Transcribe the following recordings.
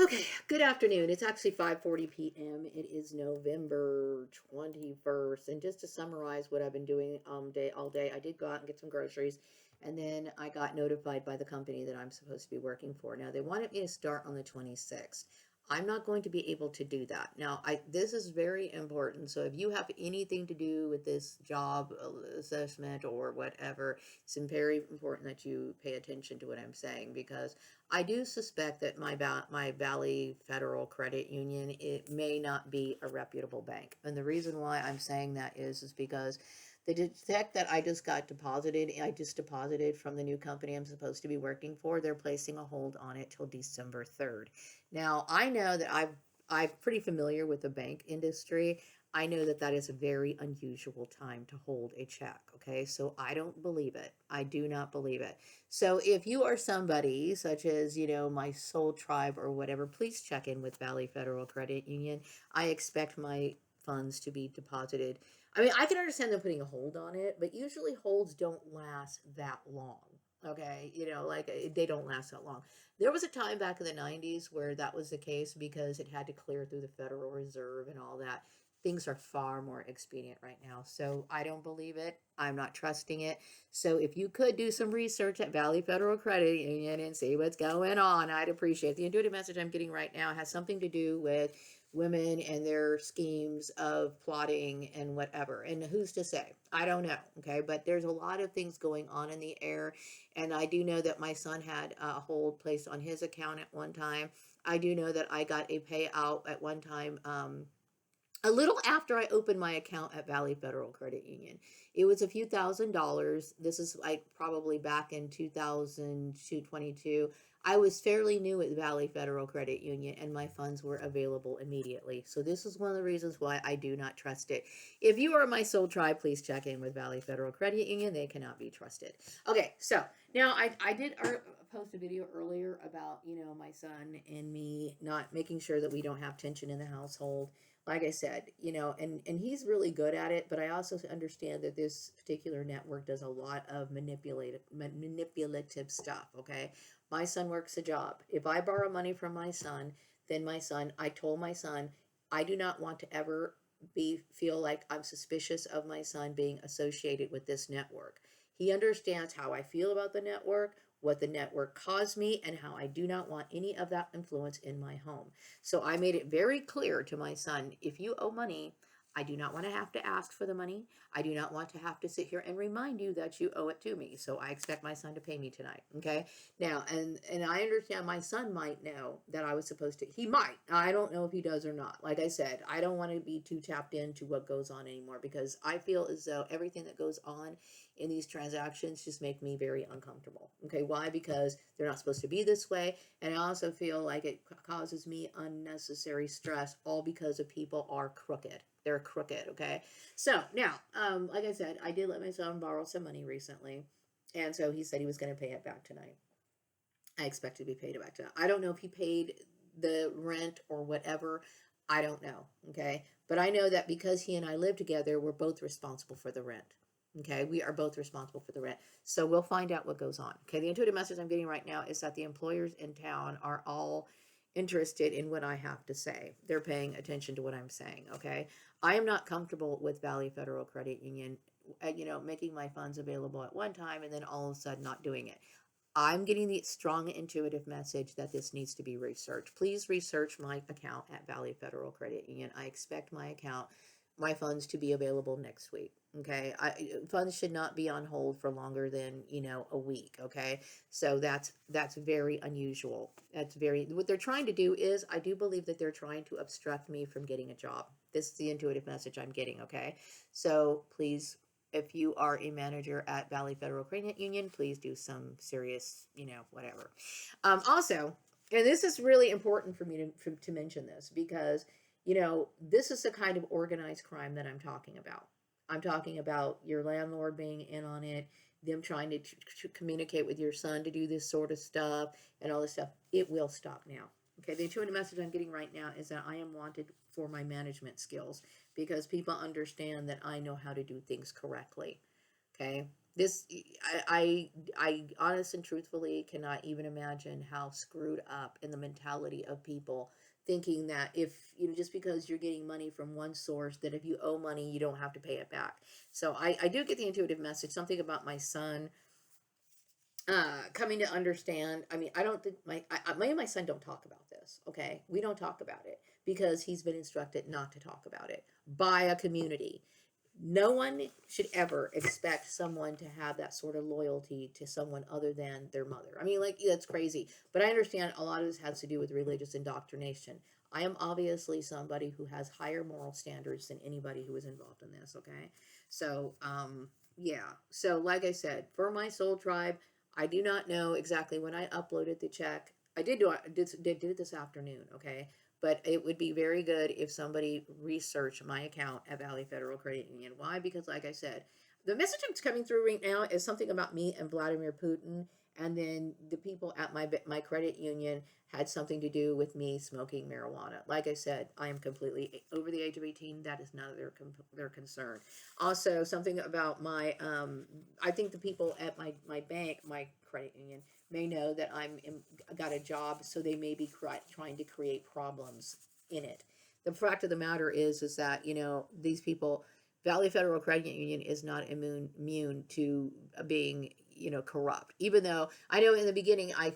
Okay, good afternoon. It's actually 5:40 p.m. It is November 21st. And just to summarize what I've been doing all day, I did go out and get some groceries, and then I got notified by the company that I'm supposed to be working for. Now, they wanted me to start on the 26th. I'm not going to be able to do that. Now, this is very important. So if you have anything to do with this job assessment or whatever, it's very important that you pay attention to what I'm saying, because I do suspect that my Valley Federal Credit Union, it may not be a reputable bank. And the reason why I'm saying that is because the check that I just deposited from the new company I'm supposed to be working for, they're placing a hold on it till December 3rd. Now, I know that I'm pretty familiar with the bank industry. I know that that is a very unusual time to hold a check. Okay, so I don't believe it. I do not believe it. So if you are somebody such as, my soul tribe or whatever, please check in with Valley Federal Credit Union. I expect my funds to be deposited. I mean, I can understand them putting a hold on it, but usually holds don't last that long. Okay, they don't last that long. There was a time back in the 90s where that was the case because it had to clear through the Federal Reserve and all that. Things are far more expedient right now. So I don't believe it. I'm not trusting it. So if you could do some research at Valley Federal Credit Union and see what's going on, I'd appreciate it. The intuitive message I'm getting right now has something to do with women and their schemes of plotting and whatever. And who's to say? I don't know. Okay. But there's a lot of things going on in the air. And I do know that my son had a hold placed on his account at one time. I do know that I got a payout at one time. A little after I opened my account at Valley Federal Credit Union. It was a few $1,000s. This is like probably back in 2022. I was fairly new at Valley Federal Credit Union and my funds were available immediately. So this is one of the reasons why I do not trust it. If you are my soul tribe, please check in with Valley Federal Credit Union. They cannot be trusted. Okay, so now I did post a video earlier about, my son and me not making sure that we don't have tension in the household. Like I said, and he's really good at it, but I also understand that this particular network does a lot of manipulative stuff. Okay, my son works a job. If I borrow money from my son, then I told my son, I do not want to ever feel like I'm suspicious of my son being associated with this network. He understands how I feel about the network, what the network caused me, and how I do not want any of that influence in my home. So I made it very clear to my son, if you owe money, I do not want to have to ask for the money. I do not want to have to sit here and remind you that you owe it to me. So I expect my son to pay me tonight. Okay. Now, and I understand my son might know that I was supposed to. He might. I don't know if he does or not. Like I said, I don't want to be too tapped into what goes on anymore because I feel as though everything that goes on in these transactions just make me very uncomfortable. Okay, why? Because they're not supposed to be this way, and I also feel like it causes me unnecessary stress, all because of people are crooked. They're crooked. Okay, so now, like I said, I did let my son borrow some money recently, and so he said he was going to pay it back tonight. I expect to be paid back tonight. I don't know if he paid the rent or whatever. I don't know. Okay, but I know that because he and I live together, we're both responsible for the rent. Okay, we are both responsible for the rent. So we'll find out what goes on. Okay, the intuitive message I'm getting right now is that the employers in town are all interested in what I have to say. They're paying attention to what I'm saying. Okay, I am not comfortable with Valley Federal Credit Union, making my funds available at one time and then all of a sudden not doing it. I'm getting the strong intuitive message that this needs to be researched. Please research my account at Valley Federal Credit Union. I expect my funds to be available next week. Okay, funds should not be on hold for longer than a week. Okay, so that's very unusual. What they're trying to do is, I do believe that they're trying to obstruct me from getting a job. This is the intuitive message I'm getting. Okay, so please, if you are a manager at Valley Federal Credit Union, please do some serious, whatever. Also, and this is really important for me to mention this because, this is the kind of organized crime that I'm talking about. I'm talking about your landlord being in on it, them trying to communicate with your son to do this sort of stuff and all this stuff. It will stop now. Okay, the intuitive message I'm getting right now is that I am wanted for my management skills because people understand that I know how to do things correctly. Okay, This, I honest and truthfully cannot even imagine how screwed up in the mentality of people thinking that if, just because you're getting money from one source, that if you owe money, you don't have to pay it back. So I do get the intuitive message, something about my son coming to understand. I mean, I don't think me and my son don't talk about this. Okay, we don't talk about it because he's been instructed not to talk about it by a community. No one should ever expect someone to have that sort of loyalty to someone other than their mother. I mean, like, that's crazy. But I understand a lot of this has to do with religious indoctrination. I am obviously somebody who has higher moral standards than anybody who is involved in this, okay? So, yeah. So, like I said, for my soul tribe, I do not know exactly when I uploaded the check. I did it this afternoon, okay? But it would be very good if somebody researched my account at Valley Federal Credit Union. Why? Because, like I said, the message that's coming through right now is something about me and Vladimir Putin, and then the people at my credit union had something to do with me smoking marijuana. Like I said, I am completely over the age of 18. That is none of their concern. Also, something about my I think the people at my bank, my credit union, may know that got a job, so they may be trying to create problems in it. The fact of the matter is that these people, Valley Federal Credit Union is not immune to being corrupt. Even though I know in the beginning I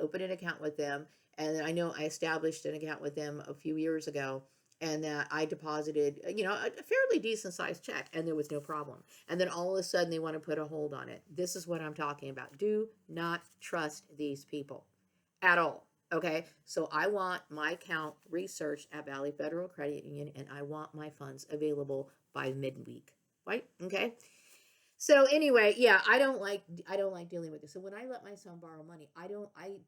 opened an account with them, and I know I established an account with them a few years ago, and that I deposited a fairly decent sized check, and there was no problem. And then all of a sudden they want to put a hold on it. This is what I'm talking about. Do not trust these people at all. Okay, so I want my account researched at Valley Federal Credit Union, and I want my funds available by midweek. Right? Okay. So anyway, yeah, I don't like dealing with this. So when I let my son borrow money, I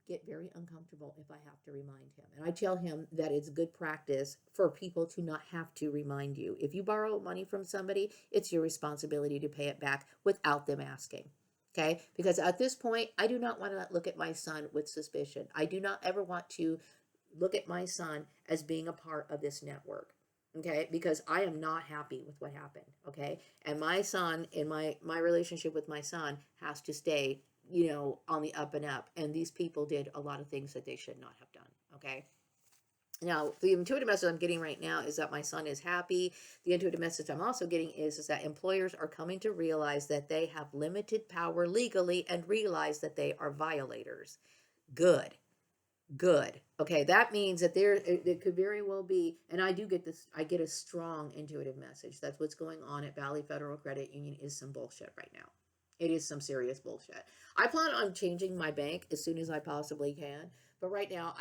get very uncomfortable if I have to remind him. And I tell him that it's good practice for people to not have to remind you. If you borrow money from somebody, it's your responsibility to pay it back without them asking. Okay? Because at this point, I do not want to look at my son with suspicion. I do not ever want to look at my son as being a part of this network. Okay, because I am not happy with what happened. Okay, and my son, in my relationship with my son, has to stay on the up and up, and these people did a lot of things that they should not have done. Okay, now the intuitive message I'm getting right now is that my son is happy. The intuitive message I'm also getting is that employers are coming to realize that they have limited power legally and realize that they are violators. Good. Good. Okay, that means that it could very well be, and I do get this, I get a strong intuitive message. That's what's going on at Valley Federal Credit Union is some bullshit right now. It is some serious bullshit. I plan on changing my bank as soon as I possibly can, but right now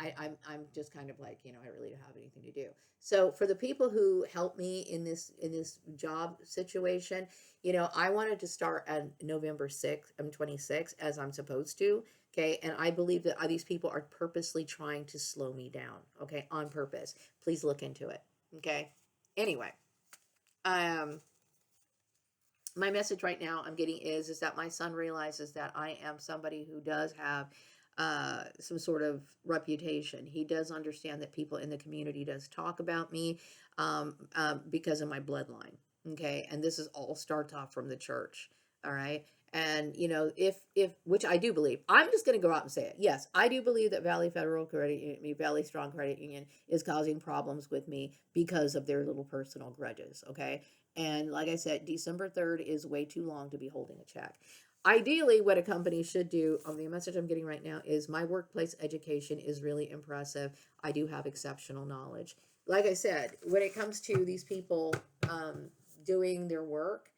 I'm just kind of like, I really don't have anything to do. So for the people who help me in this job situation, I wanted to start on November 6th, I'm 26th, as I'm supposed to. Okay, and I believe that these people are purposely trying to slow me down. Okay, on purpose. Please look into it. Okay. Anyway, um, my message right now I'm getting is that my son realizes that I am somebody who does have some sort of reputation. He does understand that people in the community does talk about me because of my bloodline. Okay, and this is all starts off from the church. All right. And if which I do believe, I'm just going to go out and say it. Yes, I do believe that Valley Federal Credit Union, Valley Strong Credit Union, is causing problems with me because of their little personal grudges. Okay, and like I said, December 3rd is way too long to be holding a check. Ideally, what a company should do, the message I'm getting right now is my workplace education is really impressive. I do have exceptional knowledge. Like I said, when it comes to these people doing their work,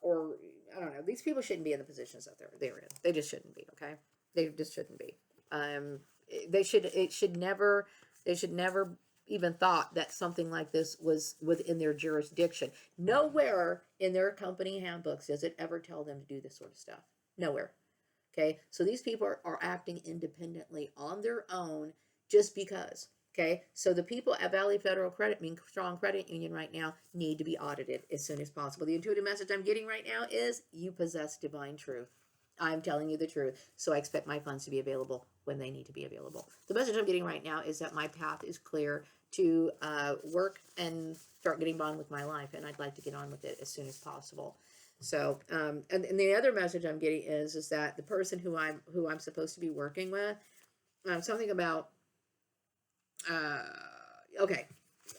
or I don't know, these people shouldn't be in the positions that they're in. They just shouldn't be, okay? They just shouldn't be. Um, they should never even thought that something like this was within their jurisdiction. Nowhere in their company handbooks does it ever tell them to do this sort of stuff. Nowhere. Okay, so these people are acting independently on their own just because. Okay, so the people at Valley Federal Credit, Strong Credit Union right now, need to be audited as soon as possible. The intuitive message I'm getting right now is you possess divine truth. I'm telling you the truth, so I expect my funds to be available when they need to be available. The message I'm getting right now is that my path is clear to work and start getting on with my life, and I'd like to get on with it as soon as possible. So, and the other message I'm getting is that the person who I'm supposed to be working with, something about, uh, okay,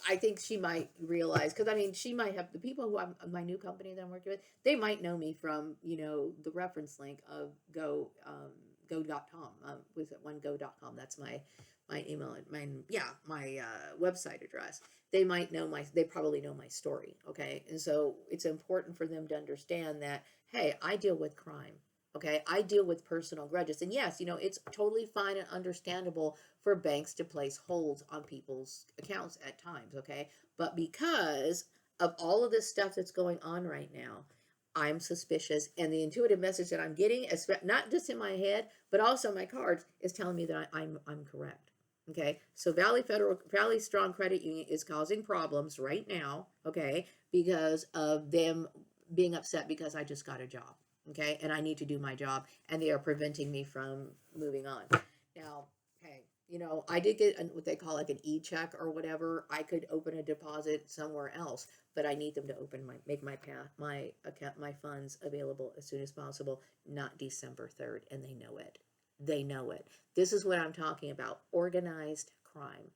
I think she might realize, because I mean, she might have the people who I'm my new company that I'm working with. They might know me from the reference link of go.com. Was it one go.com? That's my email, my website address. They might know they probably know my story. Okay, and so it's important for them to understand that, hey, I deal with crime. Okay, I deal with personal grudges, and yes, it's totally fine and understandable for banks to place holds on people's accounts at times, okay? But because of all of this stuff that's going on right now, I'm suspicious, and the intuitive message that I'm getting, not just in my head, but also my cards, is telling me that I'm correct. Okay, so Valley Strong Credit Union is causing problems right now, okay, because of them being upset because I just got a job, okay, and I need to do my job, and they are preventing me from moving on. Now, hey, I did get what they call like an e-check or whatever. I could open a deposit somewhere else, but I need them to make my account, my funds available as soon as possible, not December 3rd, and they know it. They know it. This is what I'm talking about. Organized crime.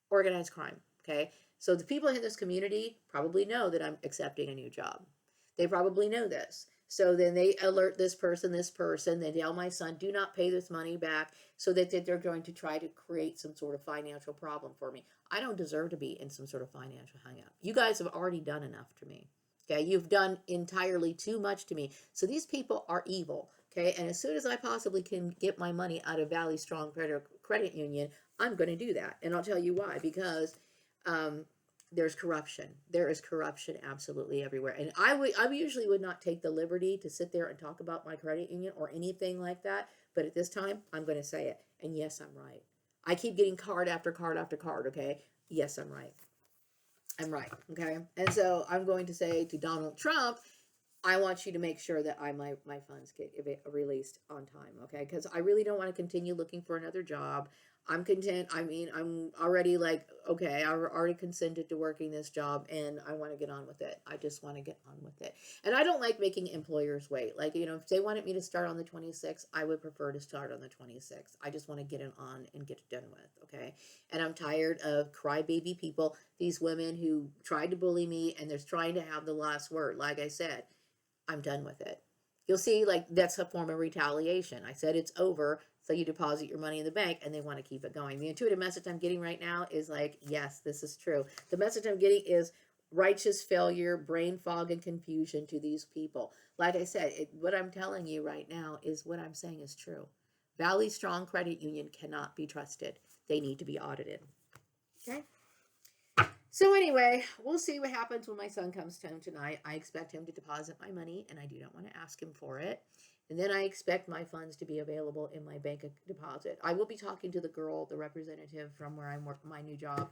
Organized crime. Okay. So the people in this community probably know that I'm accepting a new job. They probably know this. So then they alert this person. They tell my son, do not pay this money back, so that they're going to try to create some sort of financial problem for me. I don't deserve to be in some sort of financial hangout. You guys have already done enough to me. Okay. You've done entirely too much to me. So these people are evil. Okay. And as soon as I possibly can get my money out of Valley Strong Credit Union, I'm going to do that. And I'll tell you why. Because um, there's corruption. There is corruption absolutely everywhere. And I usually would not take the liberty to sit there and talk about my credit union or anything like that. But at this time, I'm going to say it. And yes, I'm right. I keep getting card after card after card. Okay. Yes, I'm right. I'm right. Okay. And so I'm going to say to Donald Trump, I want you to make sure that my funds get released on time, okay? Because I really don't want to continue looking for another job. I'm content. I mean, I'm already like, okay, I already consented to working this job, and I want to get on with it. I just want to get on with it. And I don't like making employers wait. Like, if they wanted me to start on the 26th, I would prefer to start on the 26th. I just want to get it on and get it done with, okay? And I'm tired of crybaby people, these women who tried to bully me, and they're trying to have the last word. Like I said, I'm done with it. You'll see, like, that's a form of retaliation. I said it's over, so you deposit your money in the bank, and they want to keep it going. The intuitive message I'm getting right now is like, yes, this is true. The message I'm getting is righteous failure, brain fog, and confusion to these people. Like I said, what I'm telling you right now is what I'm saying is true. Valley Strong Credit Union cannot be trusted. They need to be audited. Okay? So anyway, we'll see what happens when my son comes home tonight. I expect him to deposit my money, and I do not want to ask him for it. And then I expect my funds to be available in my bank deposit. I will be talking to the girl, the representative from where I'm working my new job,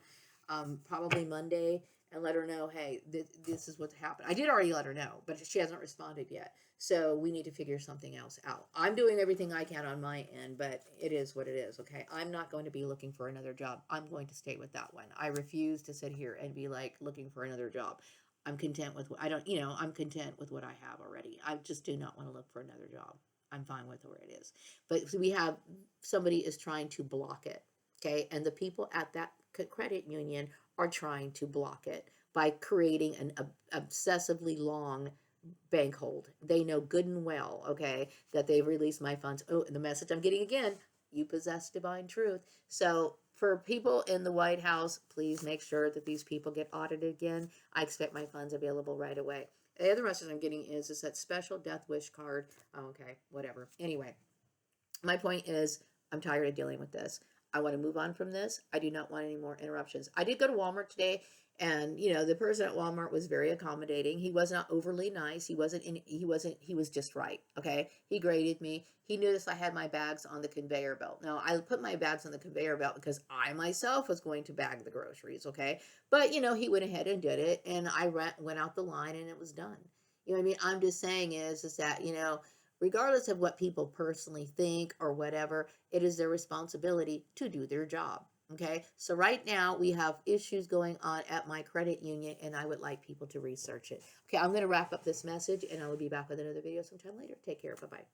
probably Monday, and let her know, hey, this is what's happened. I did already let her know, but she hasn't responded yet. So we need to figure something else out. I'm doing everything I can on my end, but it is what it is, okay? I'm not going to be looking for another job. I'm going to stay with that one. I refuse to sit here and be like looking for another job. I'm content with what I don't, I'm content with what I have already. I just do not want to look for another job. I'm fine with where it is. But we have somebody is trying to block it, okay? And the people at that credit union are trying to block it by creating an obsessively long bank hold. They know good and well, okay, that they've released my funds. Oh, and the message I'm getting again, you possess divine truth. So for people in the White House, please make sure that these people get audited again. I expect my funds available right away. The other message I'm getting is that special death wish card. Oh, okay, whatever. Anyway, my point is I'm tired of dealing with this. I want to move on from this. I do not want any more interruptions. I did go to Walmart today, and the person at Walmart was very accommodating. He was not overly nice. He was just right. Okay. He graded me. He noticed I had my bags on the conveyor belt. Now, I put my bags on the conveyor belt because I myself was going to bag the groceries. Okay. But he went ahead and did it, and I went out the line, and it was done. You know what I mean? I'm just saying is that, regardless of what people personally think or whatever, it is their responsibility to do their job. Okay, so right now we have issues going on at my credit union, and I would like people to research it. Okay, I'm going to wrap up this message, and I will be back with another video sometime later. Take care. Bye bye.